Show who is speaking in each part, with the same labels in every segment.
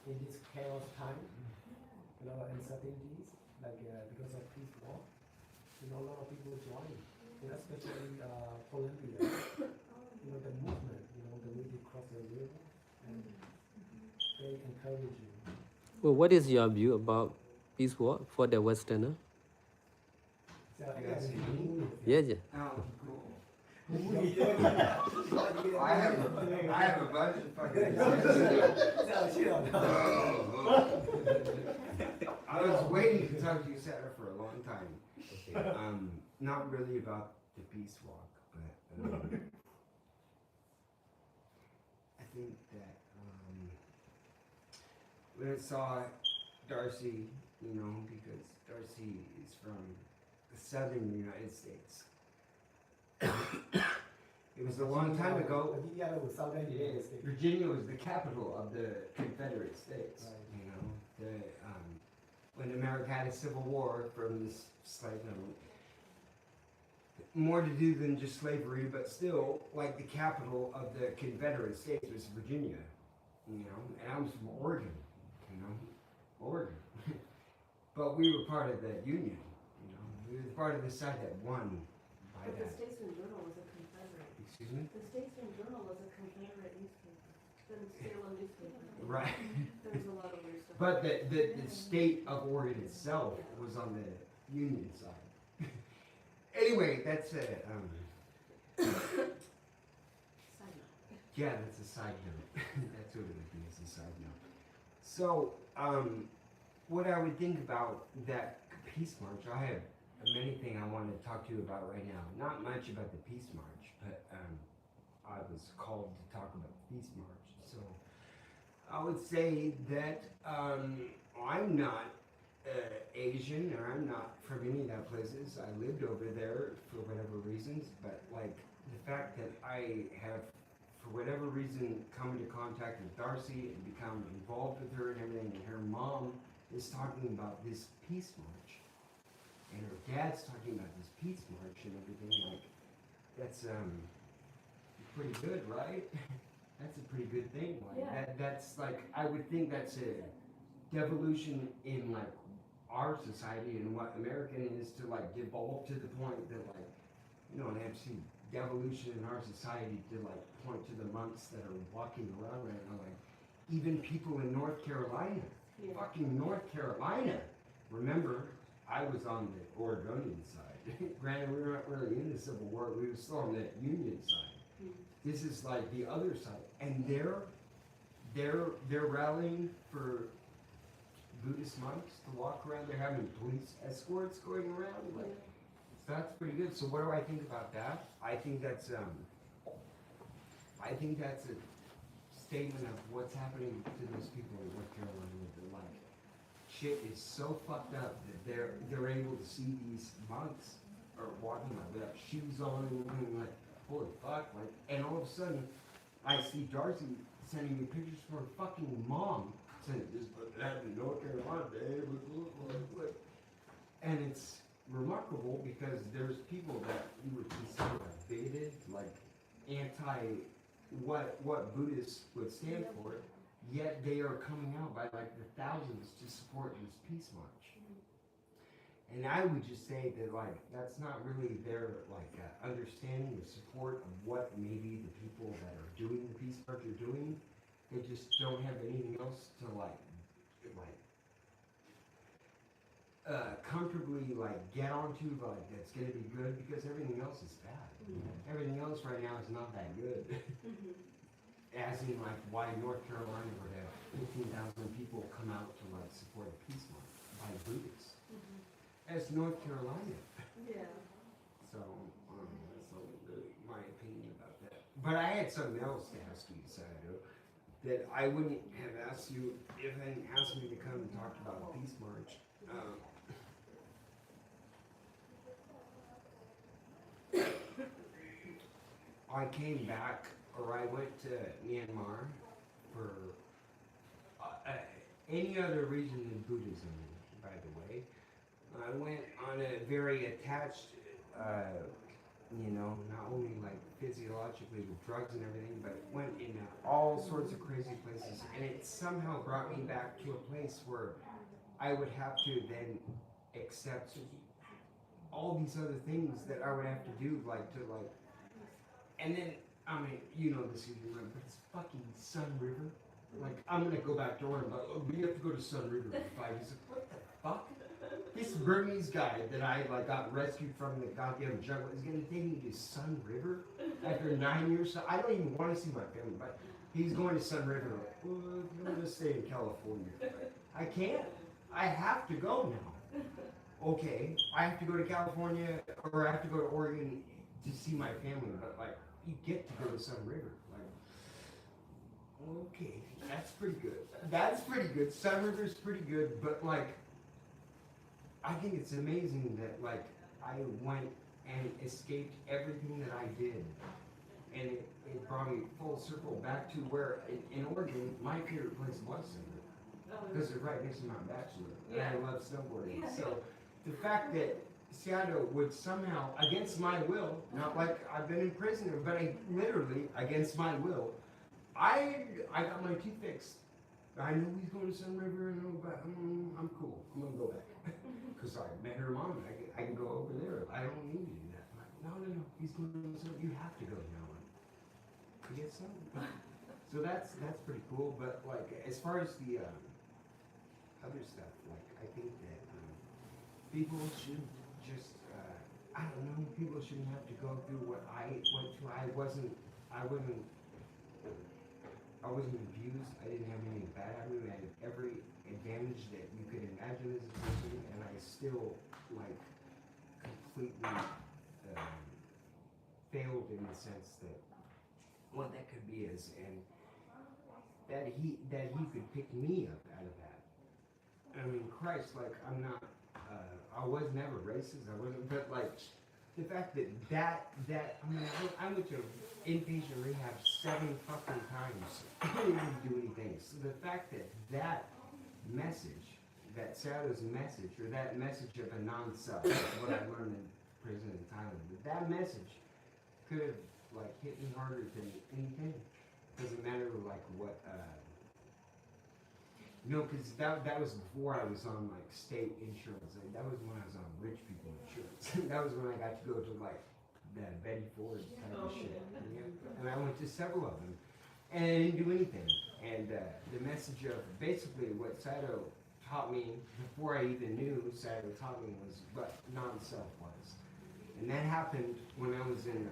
Speaker 1: in this chaos time, uncertainties, because of peace war, a lot of people join, especially Colombia, the movement, the way they cross the river, and they encourage you.
Speaker 2: Well, what is your view about peace war for the Westerner?
Speaker 1: So,
Speaker 2: Yes, yeah.
Speaker 3: Oh, cool. I have a bunch of fucking. I was waiting to talk to you, Sarah, for a long time. Not really about the peace walk, but I think that when I saw Darcy, because Darcy is from the southern United States. It was a long time ago. Virginia was the capital of the Confederate States. Right. When America had a civil war from this slave, more to do than just slavery, but still, like the capital of the Confederate States was Virginia. And I was from Oregon. Oregon. But we were part of that union. We were part of the side that won.
Speaker 4: But the Statesman Journal was a Confederate.
Speaker 3: Excuse me?
Speaker 4: The Statesman Journal was a Confederate newspaper. The Salem newspaper.
Speaker 3: Right.
Speaker 4: There's a lot of weird stuff.
Speaker 3: But the state of Oregon itself was on the Union side. Anyway, that's a
Speaker 4: Side note.
Speaker 3: yeah, that's a side note. That's what it would be, as a side note. So, what I would think about that peace march, I have many things I want to talk to you about right now. Not much about the peace march, but I was called to talk about the peace march. So, I would say that I'm not Asian, or I'm not from any of that places. I lived over there for whatever reasons, but like the fact that I have, for whatever reason, come into contact with Darcy and become involved with her and everything, and her mom is talking about this peace march, and her dad's talking about this peace march and everything, like, that's pretty good, right? That's a pretty good thing. Like,
Speaker 4: Yeah.
Speaker 3: that's like, I would think that's a devolution in like our society and what American is to like devolve to the point that like, and actually devolution in our society to like point to the monks that are walking around right now, like even people in North Carolina, fucking North Carolina. Remember, I was on the Oregonian side. Granted, we were not really in the Civil War, we were still on the Union side. This is like the other side, and they're rallying for Buddhist monks to walk around. They're having police escorts going around. Like, so that's pretty good. So what do I think about that? I think that's a statement of what's happening to those people in North Carolina. They're like, shit is so fucked up that they're able to see these monks are walking like without shoes on and like, holy fuck, like, and all of a sudden I see Darcy sending me pictures from her fucking mom saying this happened in North Carolina, babe. And it's remarkable because there's people that you would consider like bigoted, like anti what Buddhists would stand for, yet they are coming out by like the thousands to support this peace march. And I would just say that like that's not really their like understanding or support of what maybe the people that are doing the peace march are doing. They just don't have anything else to comfortably like get onto, like that's gonna be good, because everything else is bad. Everything else right now is not that good. As in like why North Carolina would have 15,000 people come out to like support a peace march by Buddhists. As North Carolina.
Speaker 4: Yeah.
Speaker 3: So that's my opinion about that. But I had something else to ask you, Sato, that I wouldn't have asked you if I hadn't asked me to come and talk about the peace march. I came back, or I went to Myanmar for any other reason than Buddhism, by the way. I went on a very attached you know, not only like physiologically with drugs and everything, but went in all sorts of crazy places. And it somehow brought me back to a place where I would have to then accept all these other things that I would have to do, like to like, and then, I mean, you know this, you remember, but it's fucking Sun River. Like, I'm gonna go back door and like, oh, we have to go to Sun River for 5 years. Like, what the fuck? This Burmese guy that I like got rescued from the goddamn jungle is gonna take me to Sun River after 9 years. So I don't even want to see my family, but he's going to Sun River. Like, well, I'm gonna stay in California. Like, I can't. I have to go now. Okay, I have to go to California or I have to go to Oregon to see my family, but like, you get to go to Sun River. Like, okay, that's pretty good. That's pretty good. Sun River's pretty good, but like, I think it's amazing that like I went and escaped everything that I did, and it brought me full circle back to where in Oregon my favorite place was Sun River because they're right next to Mount Bachelor, and I love snowboarding. So the fact that Seattle would somehow, against my will, not like I've been in prison, but I literally against my will, I got my teeth fixed. I know he's going to Sun River, and but I'm cool. I'm gonna go back because I met her mom. I can go over there. I don't need to do that. I'm like, no. He's going to Sun. You have to go now. I guess so. So that's pretty cool. But like as far as the other stuff, like I think that people should just I don't know. People shouldn't have to go through what I went through. I wasn't abused. I didn't have anything bad happen. I had every advantage that you could imagine as a person, and I still like completely failed in the sense that what that could be is, and that he could pick me up out of that. I mean, Christ, like I'm not. I was never racist. I wasn't, but like the fact that I mean, I went to inpatient rehab 7 fucking times. I didn't even do anything. So the fact that message, that Sadow's message, or that message of a non-self, what I learned in prison in Thailand, that message could have like hit me harder than anything. Doesn't matter like what. No, because that was before I was on like state insurance. Like, that was when I was on rich people insurance. That was when I got to go to like that Betty Ford type of shit. Yeah. And I went to several of them, and I didn't do anything. And the message of basically what Sato taught me before I even knew Sato taught me was what non-self was, and that happened when I was in.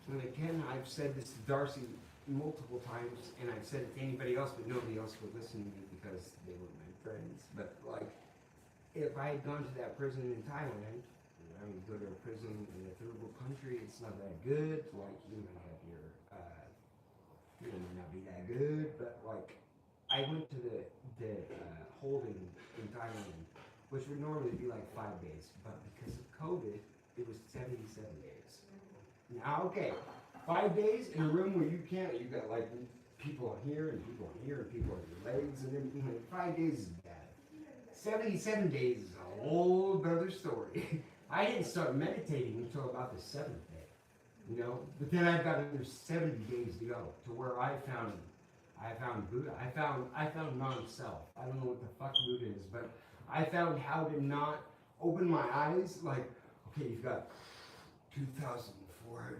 Speaker 3: And again, I've said this to Darcy multiple times, and I've said it to anybody else, but nobody else would listen to me because they were my friends. But like, if I had gone to that prison in Thailand, I mean, go to a prison in a third world country, it's not that good. Like, you might have your, it might not be that good, but like, I went to the holding in Thailand, which would normally be like 5 days, but because of COVID, it was 77 days. Now, okay. 5 days in a room where you got like people here and people here and people on your legs, and then 5 days is bad. 77 days is a whole other story. I didn't start meditating until about the 7th day, you know. But then I've got another 70 days to go to where I found Buddha. I found non-self. I don't know what the fuck Buddha is, but I found how to not open my eyes. Like, okay, you've got 2,400.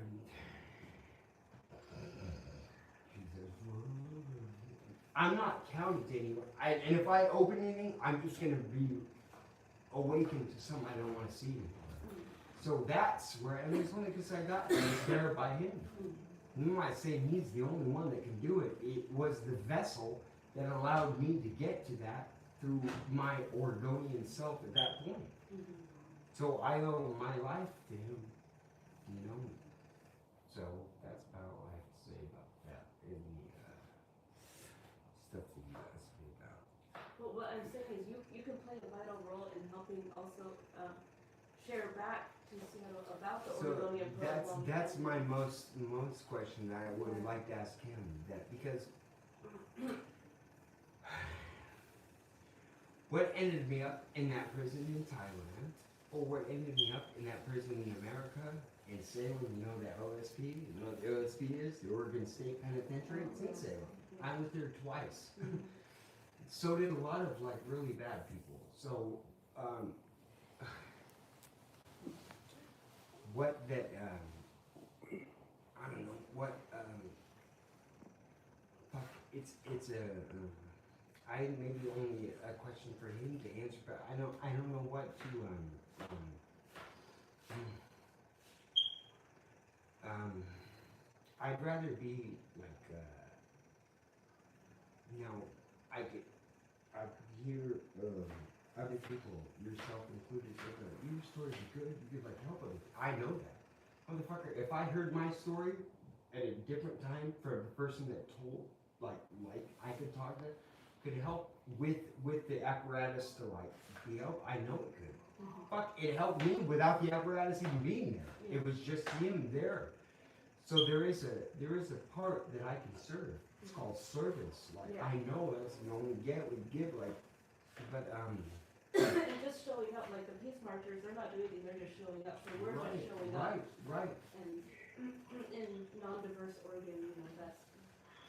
Speaker 3: I'm not counting to anyone. And if I open anything, I'm just going to be awakened to something I don't want to see anymore. So that's where, and it's only because I got there by him. And when I say he's the only one that can do it, it was the vessel that allowed me to get to that through my Oregonian self at that point. So I owe my life to him, you know. So that's about all I have to say about that in the stuff that you asked me about.
Speaker 4: Well, what I'm saying is you can play a vital role in helping also share back to Seattle about the
Speaker 3: So
Speaker 4: Oregonian program.
Speaker 3: that's my most question that I would like to ask him, that because what ended me up in that prison in Thailand or what ended me up in that prison in America in Salem, you know that OSP, you know what the OSP is, the Oregon State Penitentiary, it's in Salem. I went there twice. So did a lot of like really bad people. So, what that, I don't know, what, fuck, it's I maybe only a question for him to answer, but I don't know what to, I'd rather be like, you know, I could hear, other people, yourself included, your stories are good, you could like help them. I know that. Motherfucker, if I heard my story at a different time from the person that told, like I could talk to, could help with the apparatus to like be help, I know it could. Fuck, it helped me without the apparatus even being there. It was just him there. So there is a part that I can serve. It's called service. Like I know that's the only get we give like, but
Speaker 4: And just showing up, like the peace marchers, they're not doing anything, they're just showing up. So we're just showing up.
Speaker 3: Right.
Speaker 4: And in non-diverse Oregon, you know, that's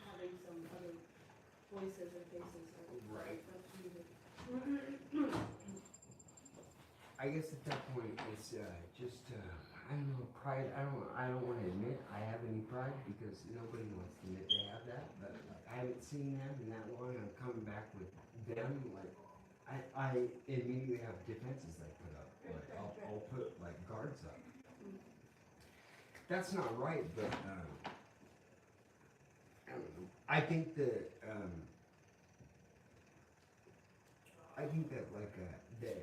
Speaker 4: having some other voices and faces.
Speaker 3: Right.
Speaker 4: That's needed.
Speaker 3: I guess at that point it's just I don't know, pride. I don't want to admit I have any pride because nobody wants to admit they have that. But like, I haven't seen them in that long. I'm coming back with them. Like I immediately have defenses I put up. Like I'll put like guards up. That's not right, but I don't know. I think that like the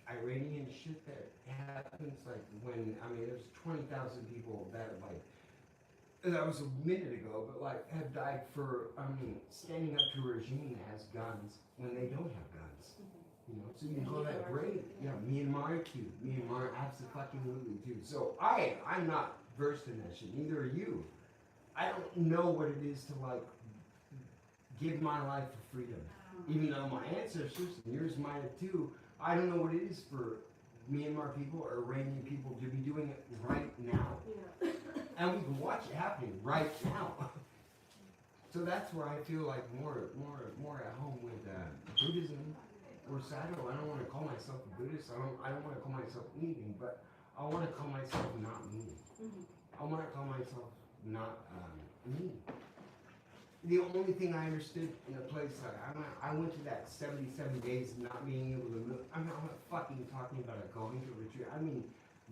Speaker 3: Iranian shit that happens, like when, I mean, there's 20,000 people that like, that was a minute ago, but like have died for, standing up to a regime that has guns when they don't have guns. You know, so you can go that brave. Yeah, Myanmar too. Myanmar absolutely too. So I'm not versed in that shit, neither are you. I don't know what it is to like give my life for freedom. Even though my ancestors, and yours might have too, I don't know what it is for Myanmar people or Iranian people to be doing it right now.
Speaker 4: Yeah.
Speaker 3: And we can watch it happening right now. So that's where I feel like more at home with Buddhism or Sado. I don't want to call myself a Buddhist. I don't want to call myself anything, but I want to call myself not me. I want to call myself not me. The only thing I understood in a place like I went to that 77 days of not being able to move. I'm not fucking talking about a going to retreat. I mean,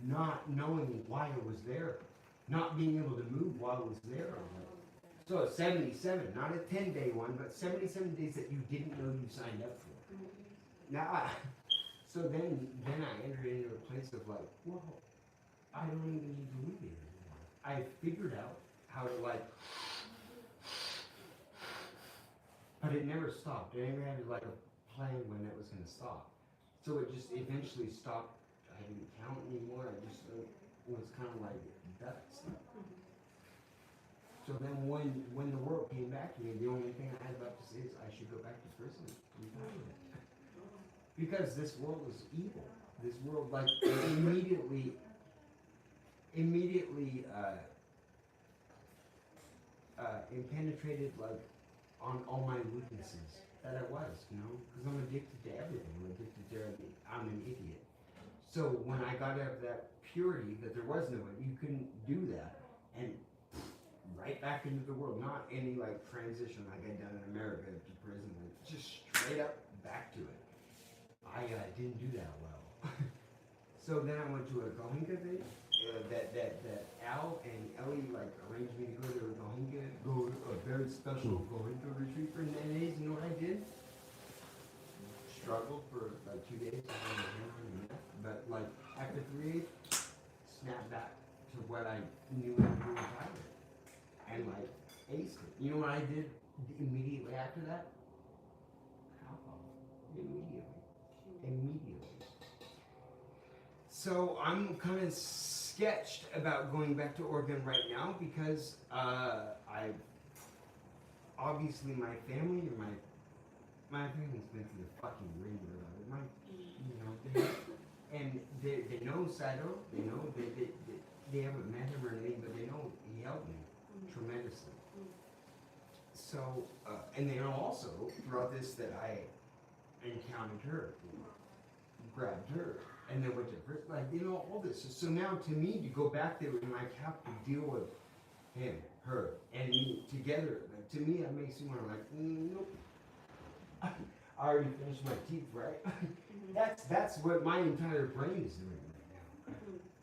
Speaker 3: not knowing why I was there, not being able to move while I was there. So 77, not a 10-day one, but 77 days that you didn't know you signed up for. Now, so then I entered into a place of like, well, I don't even need to live here anymore. I figured out how to like. But it never stopped. I never had like a plan when it was going to stop. So it just eventually stopped. I didn't count anymore. I just it was kind of like that stuff. So then when the world came back to me, the only thing I had left to say is I should go back to prison. Because this world is evil. This world like immediately penetrated like on all my weaknesses that I was, you know, because I'm addicted to everything. I'm an idiot. So when I got out of that purity that there was no one, you couldn't do that, and right back into the world, not any like transition like I'd done in America to prison, like, just straight up back to it. I didn't do that well. So then I went to a Rohingya thing. That Al and Ellie like arranged me to go to a very special Rohingya retreat for 9 days. You know what I did? Struggled for like 2 days, but like after 3 days, snapped back to what I knew I knew about it, and like aced it. You know what I did immediately after that? Alcohol. Immediately. So I'm kind of sketched about going back to Oregon right now because obviously my family or my family's been through the fucking ringer. And Saito. You know, they haven't met him or anything, but they know he helped me tremendously. So, and they know also throughout this that I encountered her, grabbed her, and then went to prison. Like, you know, all this. So now to me, to go back there and like have to deal with him, her, and me together, like, to me, that makes me want to like, nope. I already finished my teeth, right? That's what my entire brain is doing right now,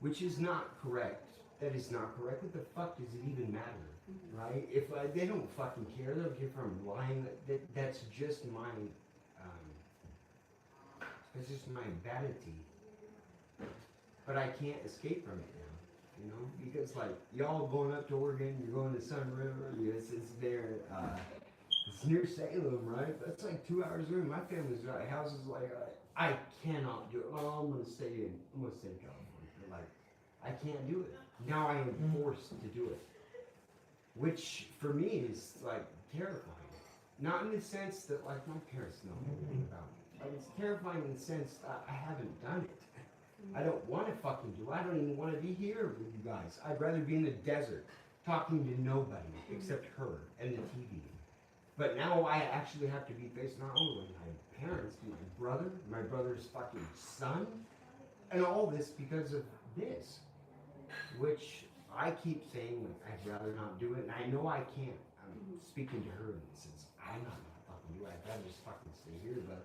Speaker 3: which is not correct. That is not correct. What the fuck does it even matter, right? If they don't fucking care, they don't care if I'm lying. That's just my, that's just my vanity. But I can't escape from it now, you know, because like y'all going up to Oregon, you're going to Sun River. It's there. It's near Salem, right? That's like 2 hours away. My family's house is like, I cannot do it. Well, I'm gonna stay in California. But like, I can't do it. Now I am forced to do it, which for me is like terrifying. Not in the sense that like my parents know everything about me, but it's terrifying in the sense that I haven't done it. I don't want to fucking do it. I don't even want to be here with you guys. I'd rather be in the desert talking to nobody except her and the TV. But now I actually have to be faced not only with my parents, but my brother's fucking son, and all this because of this. Which I keep saying, like, I'd rather not do it, and I know I can't. I'm speaking to her in the sense, I'm not gonna fucking do it. I'd rather just fucking stay here, but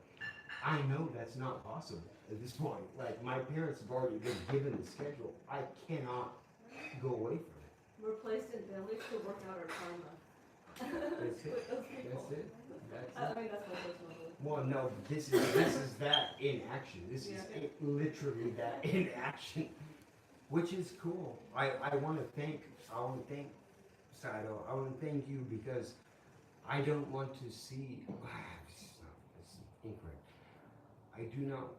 Speaker 3: I know that's not possible at this point. Like, my parents have already been given the schedule. I cannot go away from it.
Speaker 4: We're placed in families to work out our karma.
Speaker 3: That's it.
Speaker 4: With those people.
Speaker 3: That's it. That's
Speaker 4: I
Speaker 3: it.
Speaker 4: mean, that's my personal belief.
Speaker 3: Well, no, this is that in action. This is literally that in action, which is cool. I want to thank Saito. I want to thank you because I don't want to see. It's incorrect. I do not.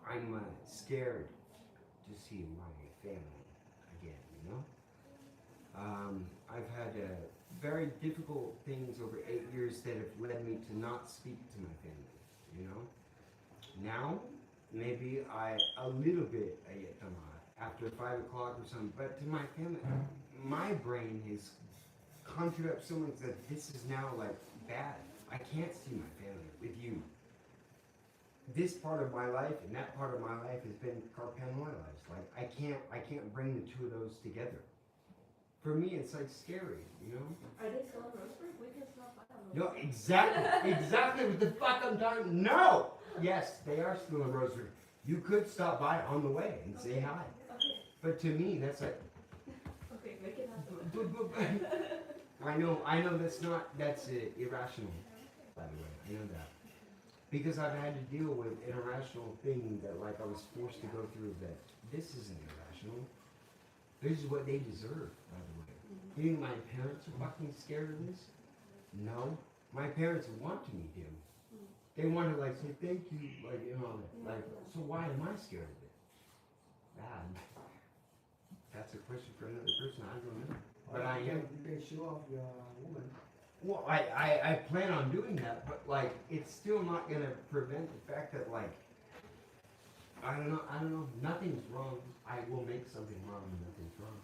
Speaker 3: I'm scared to see my family again. You know. I've had very difficult things over 8 years that have led me to not speak to my family, you know? Now, maybe a little bit I get them after 5 o'clock or something, but to my family, my brain has conjured up so much that this is now like bad. I can't see my family with you. This part of my life and that part of my life has been compartmentalized. Like I can't bring the two of those together. For me, it's like scary, you know?
Speaker 4: Are they still in Roseburg? We can stop by on Roseburg.
Speaker 3: No, exactly what the fuck I'm talking. No! Yes, they are still in Roseburg. You could stop by on the way and say hi.
Speaker 4: Okay.
Speaker 3: But to me, that's like,
Speaker 4: Okay, make it happen.
Speaker 3: I know that's irrational, by the way. I know that. Because I've had to deal with an irrational thing that like I was forced to go through that this isn't irrational. This is what they deserve, by the way. You think my parents are fucking scared of this? No. My parents want to meet him. They want to like say thank you, like you know, like so why am I scared of it? Bad. That's a question for another person. I don't know. But I am.
Speaker 1: You can show off your woman.
Speaker 3: Well, I plan on doing that, but like it's still not gonna prevent the fact that like I don't know, nothing's wrong. I will make something wrong and nothing's wrong.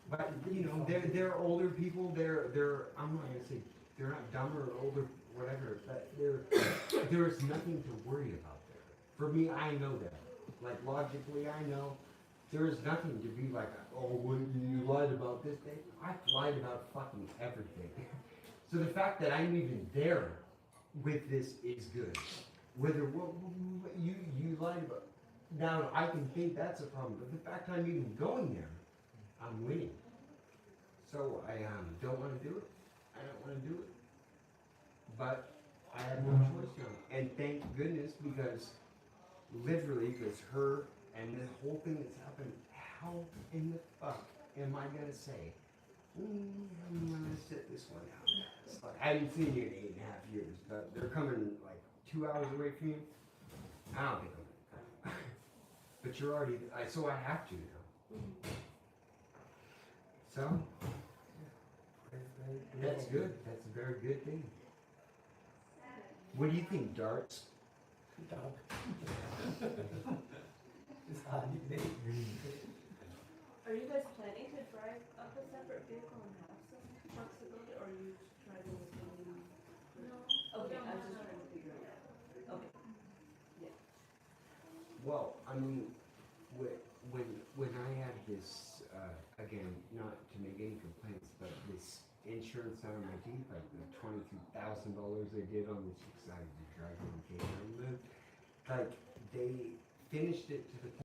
Speaker 3: But you know, they're older people, they're I'm not gonna say they're not dumber or older, whatever, but there's nothing to worry about there. For me, I know that. Like logically I know there is nothing to be like, oh, what, you lied about this thing? I've lied about fucking everything. So the fact that I'm even there with this is good. Whether what you lied about, now I can think that's a problem, but the fact I'm even going there, I'm winning. So I don't want to do it. I don't want to do it. But I have no choice now. And thank goodness because literally because her and the whole thing that's happened, how in the fuck am I gonna say, I'm gonna sit this one out? It's like, I haven't seen you in 8.5 years, but they're coming like 2 hours away from you. I don't think I'm gonna come. But you're already, so I have to now. So, that's good. That's a very good thing. What do you think, Darts?
Speaker 1: It's our nickname.
Speaker 4: Are you guys planning to drive up a separate vehicle and have some trucks to go to, or are you driving the same?
Speaker 5: No.
Speaker 4: Okay, I was just trying to figure it out. Okay.
Speaker 3: Well, I mean, when I had this, again, not to make any complaints, but this insurance on my Jeep, like the $22,000 they did on this, because I was driving in Cape Town, like they finished it to the point